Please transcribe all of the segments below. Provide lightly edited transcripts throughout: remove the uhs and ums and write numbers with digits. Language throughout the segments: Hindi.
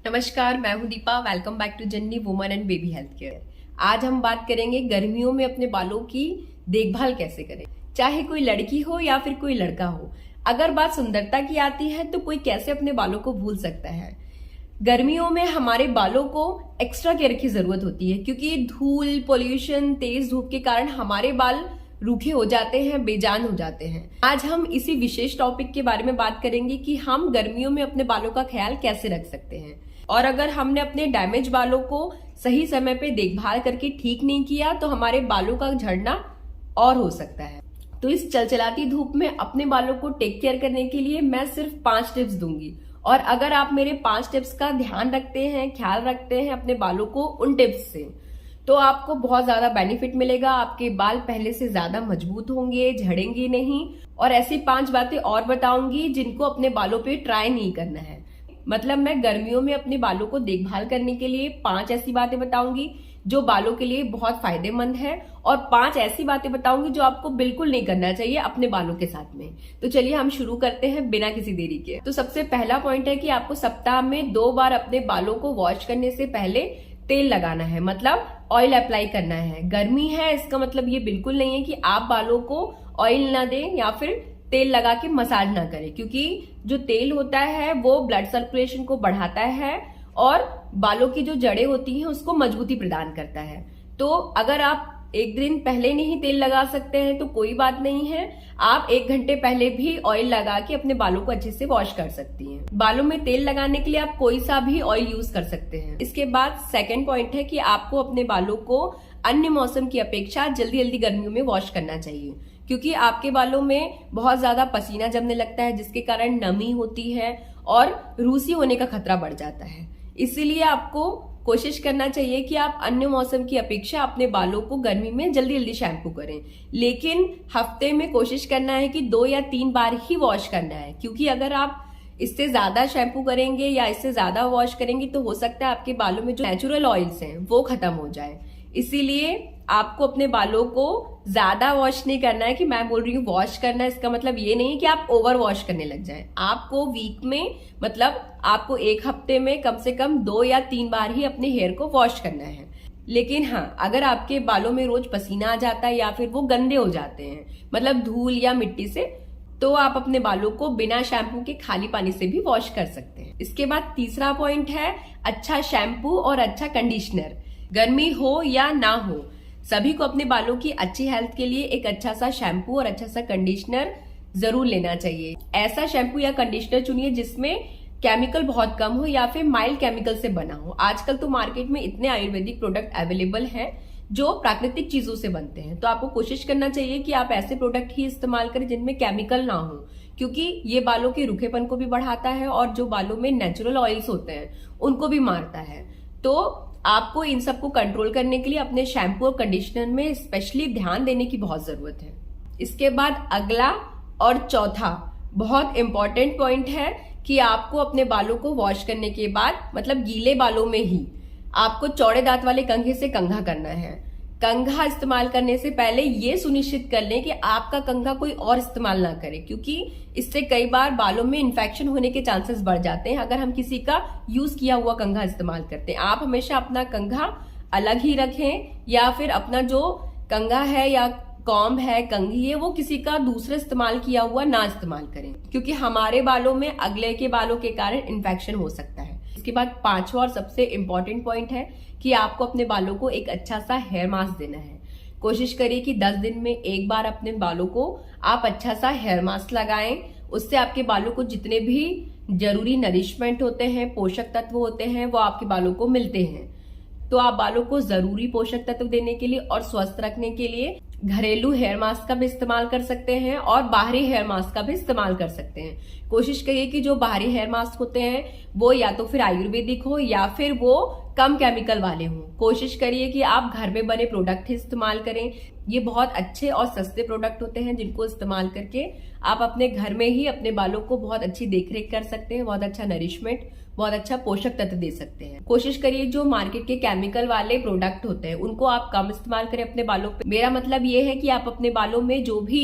नमस्कार, मैं हूं दीपा। वेलकम बैक टू जन्नी woman and baby health care. आज हम बात करेंगे गर्मियों में अपने बालों की देखभाल कैसे करें। चाहे कोई लड़की हो या फिर कोई लड़का हो, अगर बात सुंदरता की आती है तो कोई कैसे अपने बालों को भूल सकता है। गर्मियों में हमारे बालों को एक्स्ट्रा केयर की जरूरत होती है क्योंकि धूल, पोल्यूशन, तेज धूप के कारण हमारे बाल रूखे हो जाते हैं, बेजान हो जाते हैं। आज हम इसी विशेष टॉपिक के बारे में बात करेंगे कि हम गर्मियों में अपने बालों का ख्याल कैसे रख सकते हैं, और अगर हमने अपने डैमेज बालों को सही समय पे देखभाल करके ठीक नहीं किया तो हमारे बालों का झड़ना और हो सकता है। तो इस चलचलाती धूप में अपने बालों को टेक केयर करने के लिए मैं सिर्फ 5 टिप्स दूंगी, और अगर आप मेरे 5 टिप्स का ध्यान रखते हैं, ख्याल रखते हैं अपने बालों को उन टिप्स से, तो आपको बहुत ज्यादा बेनिफिट मिलेगा। आपके बाल पहले से ज्यादा मजबूत होंगे, झड़ेंगे नहीं। और ऐसी 5 बातें और बताऊंगी जिनको अपने बालों पे ट्राई नहीं करना है। मतलब मैं गर्मियों में अपने बालों को देखभाल करने के लिए 5 ऐसी बातें बताऊंगी जो बालों के लिए बहुत फायदेमंद है, और 5 ऐसी बातें बताऊंगी जो आपको बिल्कुल नहीं करना चाहिए अपने बालों के साथ में। तो चलिए हम शुरू करते हैं बिना किसी देरी के। तो सबसे पहला पॉइंट है कि आपको सप्ताह में 2 बार अपने बालों को वॉश करने से पहले तेल लगाना है, मतलब ऑयल अप्लाई करना है। गर्मी है, इसका मतलब ये बिल्कुल नहीं है कि आप बालों को ऑयल ना दें या फिर तेल लगा के मसाज ना करें, क्योंकि जो तेल होता है वो ब्लड सर्कुलेशन को बढ़ाता है और बालों की जो जड़ें होती हैं उसको मजबूती प्रदान करता है। तो अगर आप एक दिन पहले नहीं तेल लगा सकते हैं तो कोई बात नहीं है, आप 1 घंटे पहले भी ऑयल लगा के अपने बालों को अच्छे से वॉश कर सकती हैं। बालों में तेल लगाने के लिए आप कोई सा भी ऑयल यूज कर सकते हैं। इसके बाद सेकंड पॉइंट है कि आपको अपने बालों को अन्य मौसम की अपेक्षा जल्दी जल्दी गर्मियों में वॉश करना चाहिए, क्योंकि आपके बालों में बहुत ज्यादा पसीना जमने लगता है जिसके कारण नमी होती है और रूसी होने का खतरा बढ़ जाता है। इसीलिए आपको कोशिश करना चाहिए कि आप अन्य मौसम की अपेक्षा अपने बालों को गर्मी में जल्दी जल्दी शैम्पू करें, लेकिन हफ्ते में कोशिश करना है कि 2 या 3 बार ही वॉश करना है, क्योंकि अगर आप इससे ज्यादा शैम्पू करेंगे या इससे ज्यादा वॉश करेंगे तो हो सकता है आपके बालों में जो नेचुरल ऑयल्स हैं वो खत्म हो जाए। इसीलिए आपको अपने बालों को ज्यादा वॉश नहीं करना है। कि मैं बोल रही हूँ वॉश करना, इसका मतलब ये नहीं है कि आप ओवर वॉश करने लग जाएं। आपको वीक में, मतलब आपको 1 हफ्ते में कम से कम 2 या 3 बार ही अपने हेयर को वॉश करना है। लेकिन हाँ, अगर आपके बालों में रोज पसीना आ जाता है या फिर वो गंदे हो जाते हैं, मतलब धूल या मिट्टी से, तो आप अपने बालों को बिना शैम्पू के खाली पानी से भी वॉश कर सकते हैं। इसके बाद तीसरा पॉइंट है अच्छा शैम्पू और अच्छा कंडीशनर। गर्मी हो या ना हो, सभी को अपने बालों की अच्छी हेल्थ के लिए एक अच्छा सा शैम्पू और अच्छा सा कंडीशनर जरूर लेना चाहिए। ऐसा शैम्पू या कंडीशनर चुनिए जिसमें केमिकल बहुत कम हो या फिर माइल्ड केमिकल से बना हो। आजकल तो मार्केट में इतने आयुर्वेदिक प्रोडक्ट अवेलेबल हैं जो प्राकृतिक चीजों से बनते हैं, तो आपको कोशिश करना चाहिए कि आप ऐसे प्रोडक्ट ही इस्तेमाल करें जिनमें केमिकल ना हो, क्योंकि ये बालों के रूखेपन को भी बढ़ाता है और जो बालों में नेचुरल ऑयल्स होते हैं उनको भी मारता है। तो आपको इन सबको कंट्रोल करने के लिए अपने शैम्पू और कंडीशनर में स्पेशली ध्यान देने की बहुत जरूरत है। इसके बाद अगला और चौथा बहुत इंपॉर्टेंट पॉइंट है कि आपको अपने बालों को वॉश करने के बाद, मतलब गीले बालों में ही, आपको चौड़े दांत वाले कंघे से कंघा करना है। कंघा इस्तेमाल करने से पहले ये सुनिश्चित कर लें कि आपका कंघा कोई और इस्तेमाल ना करे, क्योंकि इससे कई बार बालों में इन्फेक्शन होने के चांसेस बढ़ जाते हैं अगर हम किसी का यूज किया हुआ कंघा इस्तेमाल करते हैं। आप हमेशा अपना कंघा अलग ही रखें, या फिर अपना जो कंघा है या कॉम्ब है, कंघी है, वो किसी का दूसरा इस्तेमाल किया हुआ ना इस्तेमाल करें, क्योंकि हमारे बालों में अगले के बालों के कारण इन्फेक्शन हो सकता है। इसके बाद 5वां और सबसे इम्पोर्टेंट पॉइंट है कि आपको अपने बालों को एक अच्छा सा हेयर मास्क देना है। कोशिश करिए कि 10 दिन में 1 बार अपने बालों को आप अच्छा सा हेयर मास्क लगाएं। उससे आपके बालों को जितने भी जरूरी नरिशमेंट होते हैं, पोषक तत्व होते हैं, वो आपके बालों को मिलते हैं। तो आप बालों को जरूरी पोषक तत्व देने के लिए और स्वस्थ रखने के लिए घरेलू हेयर मास्क का भी इस्तेमाल कर सकते हैं और बाहरी हेयर मास्क का भी इस्तेमाल कर सकते हैं। कोशिश करिए कि जो बाहरी हेयर मास्क होते हैं वो या तो फिर आयुर्वेदिक हो या फिर वो कम केमिकल वाले हों। कोशिश करिए कि आप घर में बने प्रोडक्ट ही इस्तेमाल करें। ये बहुत अच्छे और सस्ते प्रोडक्ट होते हैं जिनको इस्तेमाल करके आप अपने घर में ही अपने बालों को बहुत अच्छी देखरेख कर सकते हैं, बहुत अच्छा नरिशमेंट, बहुत अच्छा पोषक तत्व दे सकते हैं। कोशिश करिए जो मार्केट के केमिकल वाले प्रोडक्ट होते हैं उनको आप कम इस्तेमाल करें अपने बालों पे। मेरा मतलब ये है कि आप अपने बालों में जो भी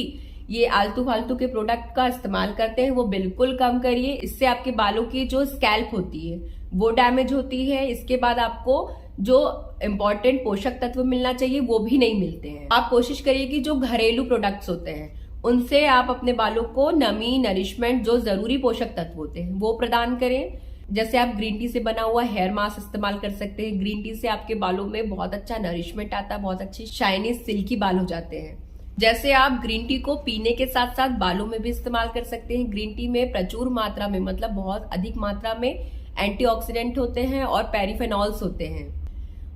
ये आलतू फालतू के प्रोडक्ट का इस्तेमाल करते हैं वो बिल्कुल कम करिए। इससे आपके बालों की जो स्कैल्प होती है वो डैमेज होती है। इसके बाद आपको जो इम्पोर्टेंट पोषक तत्व मिलना चाहिए वो भी नहीं मिलते हैं। आप कोशिश करिए कि जो घरेलू प्रोडक्ट्स होते हैं उनसे आप अपने बालों को नमी, नरिशमेंट, जो जरूरी पोषक तत्व होते हैं वो प्रदान करें। जैसे आप ग्रीन टी से बना हुआ हेयर मास्क इस्तेमाल कर सकते हैं। ग्रीन टी से आपके बालों में बहुत अच्छा नरिशमेंट आता है, बहुत अच्छी शाइनी सिल्की बाल हो जाते हैं। जैसे आप ग्रीन टी को पीने के साथ साथ बालों में भी इस्तेमाल कर सकते हैं। ग्रीन टी में प्रचुर मात्रा में, मतलब बहुत अधिक मात्रा में एंटीऑक्सीडेंट होते हैं और पेरिफेनॉल्स होते हैं,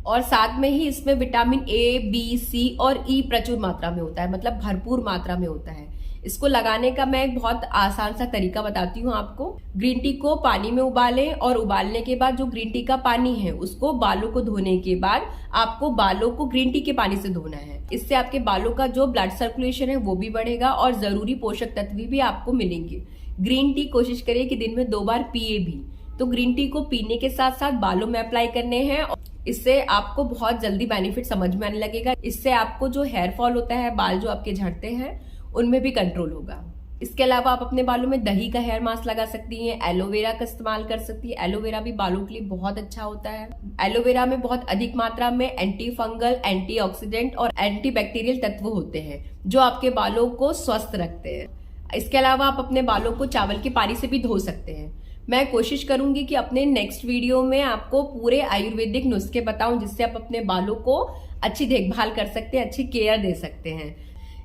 और साथ में ही इसमें विटामिन ए, बी, सी और ई प्रचुर मात्रा में होता है, मतलब भरपूर मात्रा में होता है। इसको लगाने का मैं एक बहुत आसान सा तरीका बताती हूँ आपको। ग्रीन टी को पानी में उबालें और उबालने के बाद जो ग्रीन टी का पानी है उसको बालों को धोने के बाद आपको बालों को ग्रीन टी के पानी से धोना है। इससे आपके बालों का जो ब्लड सर्कुलेशन है वो भी बढ़ेगा और जरूरी पोषक तत्व भी आपको मिलेंगे। ग्रीन टी कोशिश करिए कि दिन में 2 बार पिए भी। तो ग्रीन टी को पीने के साथ साथ बालों में अप्लाई करने हैं। इससे आपको बहुत जल्दी बेनिफिट समझ में आने लगेगा। इससे आपको जो हेयर फॉल होता है, बाल जो आपके झड़ते हैं, उनमें भी कंट्रोल होगा। इसके अलावा आप अपने बालों में दही का हेयर मास्क लगा सकती हैं। एलोवेरा का इस्तेमाल कर सकती है। एलोवेरा भी बालों के लिए बहुत अच्छा होता है। एलोवेरा में बहुत अधिक मात्रा में एंटी फंगल, एंटीऑक्सीडेंट और एंटीबैक्टीरियल तत्व होते हैं जो आपके बालों को स्वस्थ रखते हैं। इसके अलावा आप अपने बालों को चावल की पानी से भी धो सकते हैं। मैं कोशिश करूंगी कि अपने नेक्स्ट वीडियो में आपको पूरे आयुर्वेदिक नुस्खे बताऊं जिससे आप अपने बालों को अच्छी देखभाल कर सकते हैं, अच्छी केयर दे सकते हैं।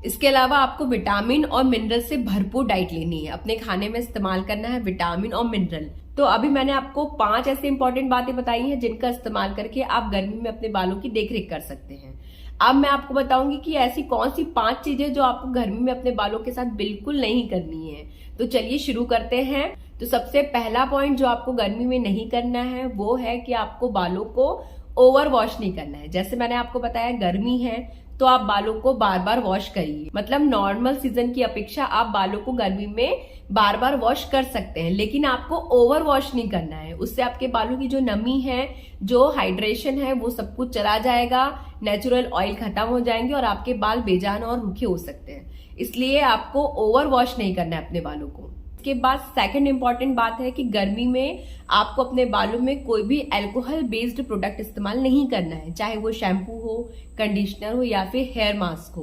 इसके अलावा आपको विटामिन और मिनरल से भरपूर डाइट लेनी है। अपने खाने में इस्तेमाल करना है विटामिन और मिनरल। तो अभी मैंने आपको 5 ऐसे इंपॉर्टेंट बातें बताई हैं जिनका इस्तेमाल करके आप गर्मी में अपने बालों की देखरेख कर सकते हैं। अब मैं आपको बताऊंगी कि ऐसी कौन सी 5 चीजें जो आपको गर्मी में अपने बालों के साथ बिल्कुल नहीं करनी है। तो चलिए शुरू करते हैं। तो सबसे पहला पॉइंट जो आपको गर्मी में नहीं करना है वो है कि आपको बालों को ओवर वॉश नहीं करना है। जैसे मैंने आपको बताया गर्मी है तो आप बालों को बार बार वॉश करिए। मतलब नॉर्मल सीजन की अपेक्षा आप बालों को गर्मी में बार बार वॉश कर सकते हैं, लेकिन आपको ओवर वॉश नहीं करना है। उससे आपके बालों की जो नमी है, जो हाइड्रेशन है, वो सब कुछ चला जाएगा, नेचुरल ऑयल खत्म हो जाएंगे और आपके बाल बेजान और रूखे हो सकते हैं। इसलिए आपको ओवर वॉश नहीं करना है अपने बालों को। इसके बाद सेकंड इंपॉर्टेंट बात है कि गर्मी में आपको अपने बालों में कोई भी अल्कोहल बेस्ड प्रोडक्ट इस्तेमाल नहीं करना है, चाहे वो शैम्पू हो, कंडीशनर हो या फिर हेयर मास्क हो।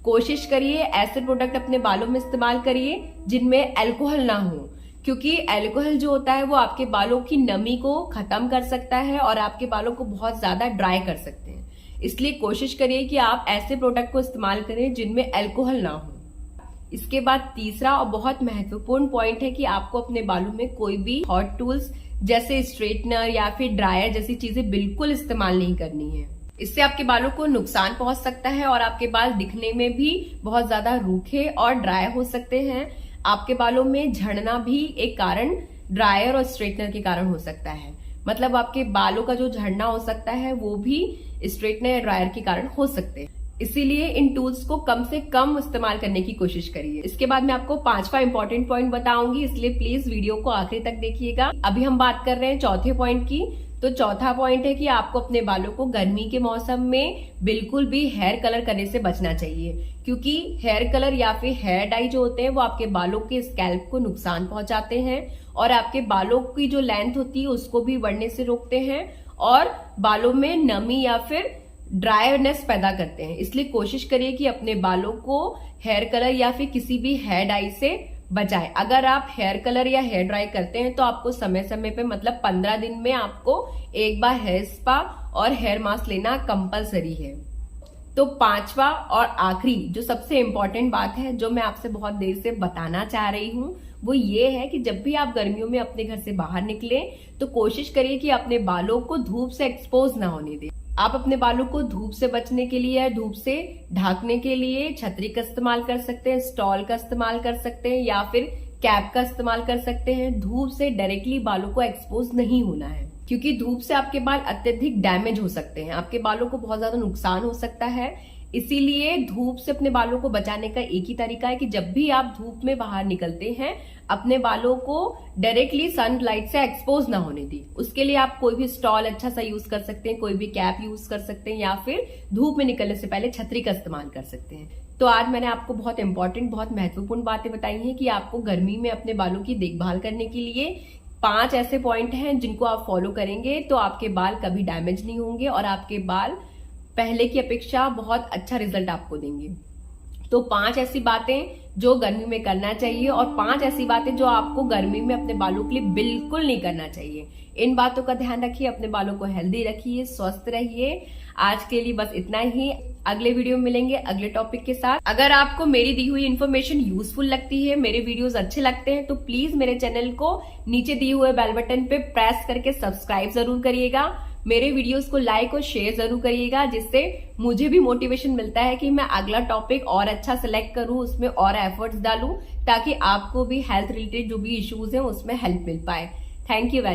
कोशिश करिए ऐसे प्रोडक्ट अपने बालों में इस्तेमाल करिए जिनमें अल्कोहल ना हो, क्योंकि अल्कोहल जो होता है वो आपके बालों की नमी को खत्म कर सकता है और आपके बालों को बहुत ज्यादा ड्राई कर सकते हैं। इसलिए कोशिश करिए कि आप ऐसे प्रोडक्ट को इस्तेमाल करें जिनमें अल्कोहल ना हो। इसके बाद तीसरा और बहुत महत्वपूर्ण पॉइंट है कि आपको अपने बालों में कोई भी हॉट टूल्स जैसे स्ट्रेटनर या फिर ड्रायर जैसी चीजें बिल्कुल इस्तेमाल नहीं करनी है। इससे आपके बालों को नुकसान पहुंच सकता है और आपके बाल दिखने में भी बहुत ज्यादा रूखे और ड्राई हो सकते हैं। आपके बालों में झड़ना भी एक कारण ड्रायर और स्ट्रेटनर के कारण हो सकता है। मतलब आपके बालों का जो झड़ना हो सकता है वो भी स्ट्रेटनर या ड्रायर के कारण हो सकते हैं। इसीलिए इन टूल्स को कम से कम इस्तेमाल करने की कोशिश करिए। इसके बाद मैं आपको 5वां इंपॉर्टेंट पॉइंट बताऊंगी, इसलिए प्लीज वीडियो को आखिरी तक देखिएगा। अभी हम बात कर रहे हैं चौथे पॉइंट की। तो चौथा पॉइंट है कि आपको अपने बालों को गर्मी के मौसम में बिल्कुल भी हेयर कलर करने से बचना चाहिए, क्योंकि हेयर कलर या फिर हेयर डाई जो होते हैं वो आपके बालों के स्कैल्प को नुकसान पहुंचाते हैं और आपके बालों की जो लेंथ होती है उसको भी बढ़ने से रोकते हैं और बालों में नमी या फिर ड्राईनेस पैदा करते हैं। इसलिए कोशिश करिए कि अपने बालों को हेयर कलर या फिर किसी भी हेयर डाई से बचाएं। अगर आप हेयर कलर या हेयर ड्राई करते हैं तो आपको समय समय पे, मतलब 15 दिन में आपको एक बार हेयर स्पा और हेयर मास्क लेना कंपलसरी है। तो 5वां और आखिरी जो सबसे इम्पोर्टेंट बात है जो मैं आपसे बहुत देर से बताना चाह रही हूँ वो ये है कि जब भी आप गर्मियों में अपने घर से बाहर निकले तो कोशिश करिए कि अपने बालों को धूप से एक्सपोज ना होने दें। आप अपने बालों को धूप से बचने के लिए या धूप से ढकने के लिए छतरी का इस्तेमाल कर सकते हैं, स्टॉल का इस्तेमाल कर सकते हैं या फिर कैप का इस्तेमाल कर सकते हैं। धूप से डायरेक्टली बालों को एक्सपोज नहीं होना है, क्योंकि धूप से आपके बाल अत्यधिक डैमेज हो सकते हैं, आपके बालों को बहुत ज्यादा नुकसान हो सकता है। इसीलिए धूप से अपने बालों को बचाने का एक ही तरीका है कि जब भी आप धूप में बाहर निकलते हैं अपने बालों को डायरेक्टली सनलाइट से एक्सपोज ना होने दी। उसके लिए आप कोई भी स्टॉल अच्छा सा यूज कर सकते हैं, कोई भी कैप यूज कर सकते हैं या फिर धूप में निकलने से पहले छतरी का इस्तेमाल कर सकते हैं। तो आज मैंने आपको बहुत इंपॉर्टेंट, बहुत महत्वपूर्ण बातें बताई हैं कि आपको गर्मी में अपने बालों की देखभाल करने के लिए 5 ऐसे पॉइंट हैं जिनको आप फॉलो करेंगे तो आपके बाल कभी डैमेज नहीं होंगे और आपके बाल पहले की अपेक्षा बहुत अच्छा रिजल्ट आपको देंगे। तो 5 ऐसी बातें जो गर्मी में करना चाहिए और 5 ऐसी बातें जो आपको गर्मी में अपने बालों के लिए बिल्कुल नहीं करना चाहिए। इन बातों का ध्यान रखिए, अपने बालों को हेल्दी रखिए, स्वस्थ रहिए। आज के लिए बस इतना ही। अगले वीडियो में मिलेंगे अगले टॉपिक के साथ। अगर आपको मेरी दी हुई इन्फॉर्मेशन यूजफुल लगती है, मेरे वीडियोस अच्छे लगते हैं, तो प्लीज मेरे चैनल को नीचे दिए हुए बेल बटन पे प्रेस करके सब्सक्राइब जरूर करिएगा। मेरे वीडियोस को लाइक और शेयर जरूर करिएगा, जिससे मुझे भी मोटिवेशन मिलता है कि मैं अगला टॉपिक और अच्छा सिलेक्ट करूं, उसमें और एफर्ट्स डालूं, ताकि आपको भी हेल्थ रिलेटेड जो भी इश्यूज हैं उसमें हेल्प मिल पाए। Thank you.